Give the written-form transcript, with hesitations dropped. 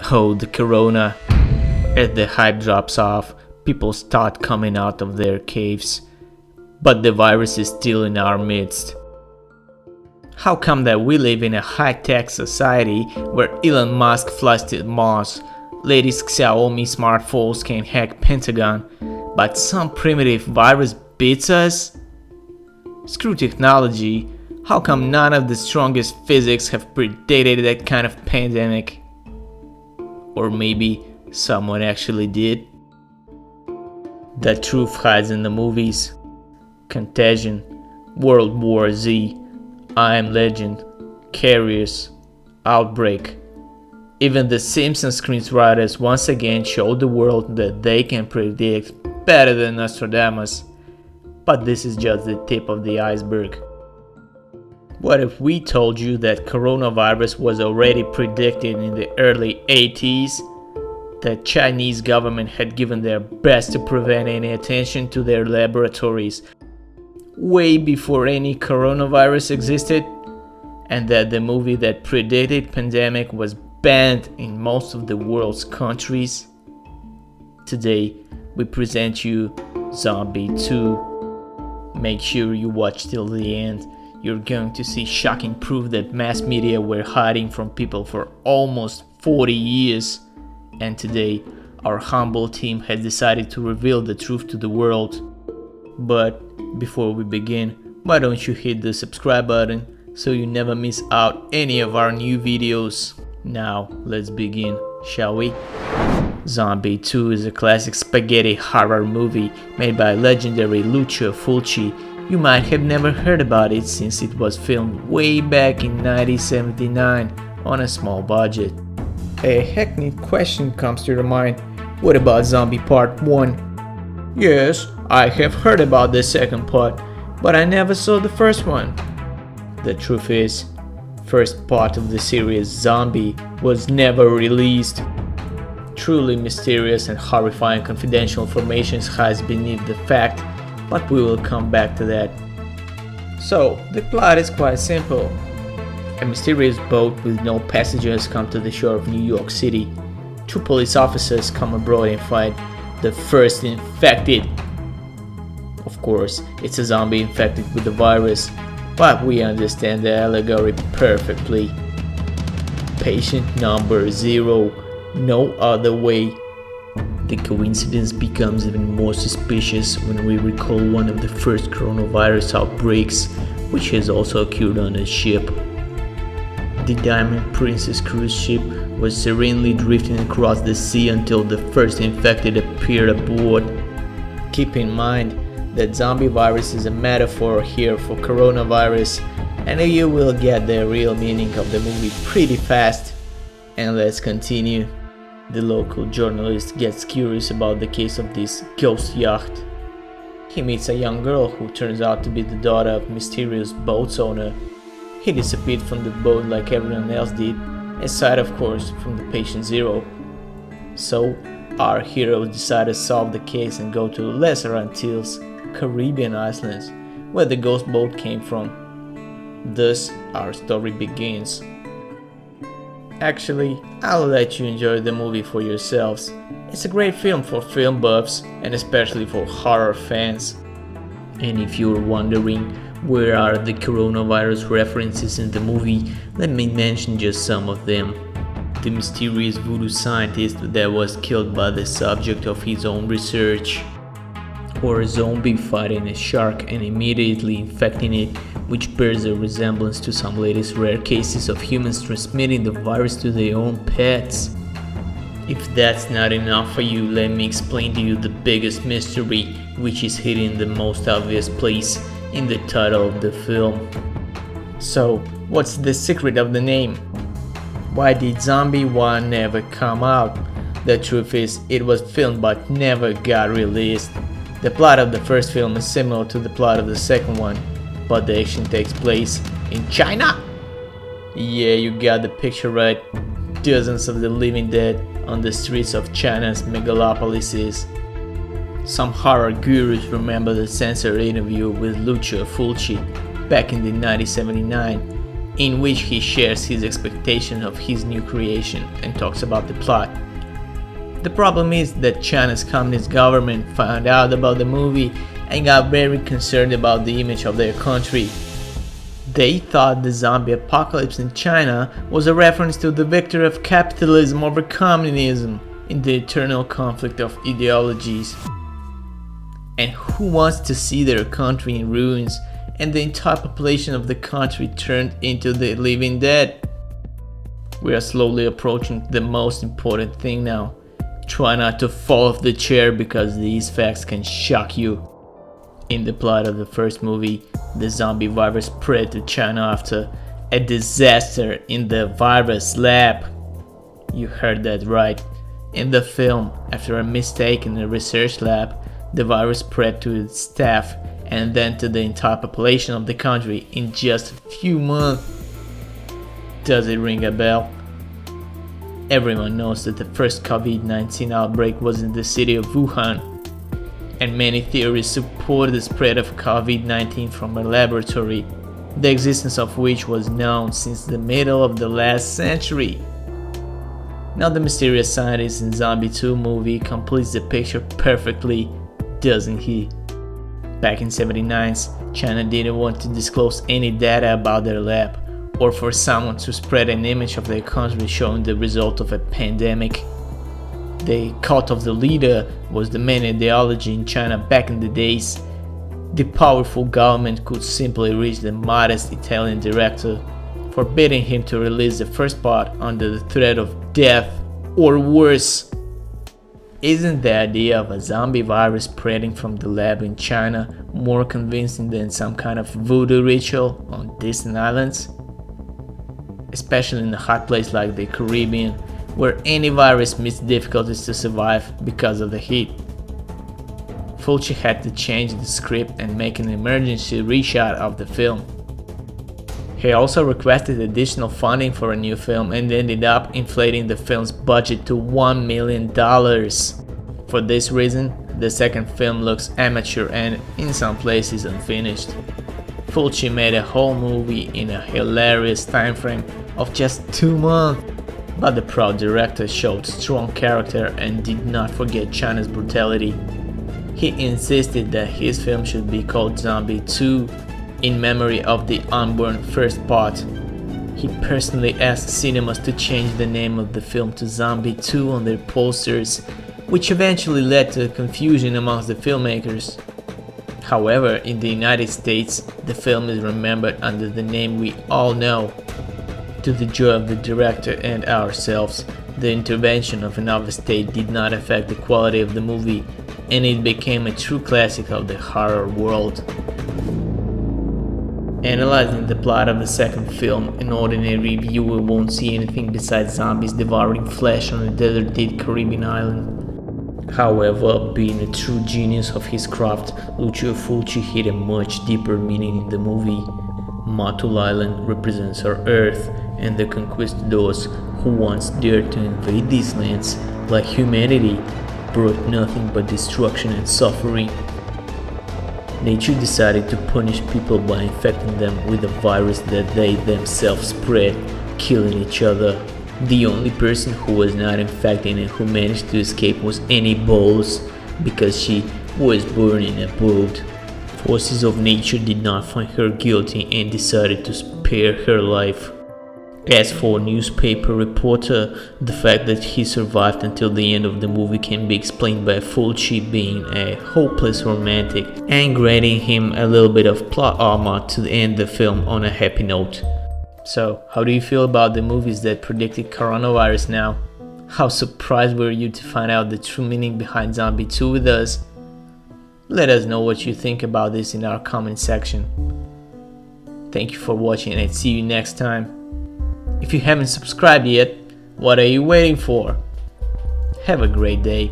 Oh, the corona. As the hype drops off, people start coming out of their caves. But the virus is still in our midst. How come that we live in a high-tech society where Elon Musk flies to Mars, latest Xiaomi smartphones can hack Pentagon, but some primitive virus beats us? Screw technology, how come none of the strongest physics have predated that kind of pandemic? Or maybe someone actually did? The truth hides in the movies. Contagion, World War Z, I Am Legend, Carriers, Outbreak. Even the Simpsons screenwriters once again showed the world that they can predict better than Nostradamus. But this is just the tip of the iceberg. What if we told you that coronavirus was already predicted in the early 80s? The Chinese government had given their best to prevent any attention to their laboratories way before any coronavirus existed, and that the movie that predicted pandemic was banned in most of the world's countries? Today, we present you Zombi 2. Make sure you watch till the end. You're going to see shocking proof that mass media were hiding from people for almost 40 years. And today, our humble team has decided to reveal the truth to the world. But before we begin, why don't you hit the subscribe button so you never miss out any of our new videos. Now, let's begin, shall we? Zombi 2 is a classic spaghetti horror movie made by legendary Lucio Fulci. You might have never heard about it since it was filmed way back in 1979 on a small budget. A hackneyed question comes to your mind. What about Zombie Part 1? Yes, I have heard about the second part, but I never saw the first one. The truth is, first part of the series Zombie was never released. Truly mysterious and horrifying confidential information hides beneath the fact, but we will come back to that. So, the plot is quite simple. A mysterious boat with no passengers comes to the shore of New York City. Two police officers come aboard and find the first infected. Of course, it's a zombie infected with the virus, but we understand the allegory perfectly. Patient number 0, no other way. The coincidence becomes even more suspicious when we recall one of the first coronavirus outbreaks, which has also occurred on a ship. The Diamond Princess cruise ship was serenely drifting across the sea until the first infected appeared aboard. Keep in mind that zombie virus is a metaphor here for coronavirus, and you will get the real meaning of the movie pretty fast. And let's continue. The local journalist gets curious about the case of this ghost yacht. He meets a young girl who turns out to be the daughter of mysterious boat's owner. He disappeared from the boat like everyone else did, aside of course from the patient 0. So our heroes decide to solve the case and go to Lesser Antilles, Caribbean islands, where the ghost boat came from. Thus our story begins. Actually, I'll let you enjoy the movie for yourselves. It's a great film for film buffs and especially for horror fans. And if you're wondering where are the coronavirus references in the movie, let me mention just some of them. The mysterious voodoo scientist that was killed by the subject of his own research. Or a zombie fighting a shark and immediately infecting it, which bears a resemblance to some latest rare cases of humans transmitting the virus to their own pets. If that's not enough for you, let me explain to you the biggest mystery, which is hidden in the most obvious place, in the title of the film. So, what's the secret of the name? Why did Zombie 1 never come out? The truth is, it was filmed but never got released. The plot of the first film is similar to the plot of the second one, but the action takes place in China. Yeah, you got the picture right. Dozens of the living dead on the streets of China's megalopolises. Some horror gurus remember the censored interview with Lucio Fulci back in the 1979, in which he shares his expectation of his new creation and talks about the plot. The problem is that China's communist government found out about the movie and got very concerned about the image of their country. They thought the zombie apocalypse in China was a reference to the victory of capitalism over communism in the eternal conflict of ideologies. And who wants to see their country in ruins and the entire population of the country turned into the living dead? We are slowly approaching the most important thing now. Try not to fall off the chair because these facts can shock you. In the plot of the first movie, the zombie virus spread to China after a disaster in the virus lab. You heard that right. In the film, after a mistake in the research lab, the virus spread to its staff and then to the entire population of the country in just a few months. Does it ring a bell? Everyone knows that the first COVID-19 outbreak was in the city of Wuhan, and many theories support the spread of COVID-19 from a laboratory, the existence of which was known since the middle of the last century. Now the mysterious scientist in Zombie 2 movie completes the picture perfectly, doesn't he? Back in '79, China didn't want to disclose any data about their lab, or for someone to spread an image of their country showing the result of a pandemic. The cult of the leader was the main ideology in China back in the days. The powerful government could simply reach the modest Italian director, forbidding him to release the first part under the threat of death or worse. Isn't the idea of a zombie virus spreading from the lab in China more convincing than some kind of voodoo ritual on distant islands? Especially in a hot place like the Caribbean, where any virus meets difficulties to survive because of the heat. Fulci had to change the script and make an emergency reshot of the film. He also requested additional funding for a new film and ended up inflating the film's budget to $1 million. For this reason, the second film looks amateur and, in some places, unfinished. Fulci made a whole movie in a hilarious time frame of just 2 months, but the proud director showed strong character and did not forget China's brutality. He insisted that his film should be called Zombie 2 in memory of the unborn first part. He personally asked cinemas to change the name of the film to Zombie 2 on their posters, which eventually led to confusion amongst the filmmakers. However, in the United States, the film is remembered under the name we all know. To the joy of the director and ourselves, the intervention of another state did not affect the quality of the movie, and it became a true classic of the horror world. Analyzing the plot of the second film, an ordinary viewer won't see anything besides zombies devouring flesh on a deserted Caribbean island. However, being a true genius of his craft, Lucio Fulci hid a much deeper meaning in the movie. Matul Island represents our Earth and the conquistadors who once dared to invade these lands, like humanity, brought nothing but destruction and suffering. Nature decided to punish people by infecting them with a virus that they themselves spread, killing each other. The only person who was not infected and who managed to escape was Annie Bowles, because she was born in a boat. Forces of nature did not find her guilty and decided to spare her life. As for a newspaper reporter, the fact that he survived until the end of the movie can be explained by Fulci being a hopeless romantic and granting him a little bit of plot armor to end the film on a happy note. So, how do you feel about the movies that predicted coronavirus now? How surprised were you to find out the true meaning behind Zombie 2 with us? Let us know what you think about this in our comment section. Thank you for watching and see you next time. If you haven't subscribed yet, what are you waiting for? Have a great day.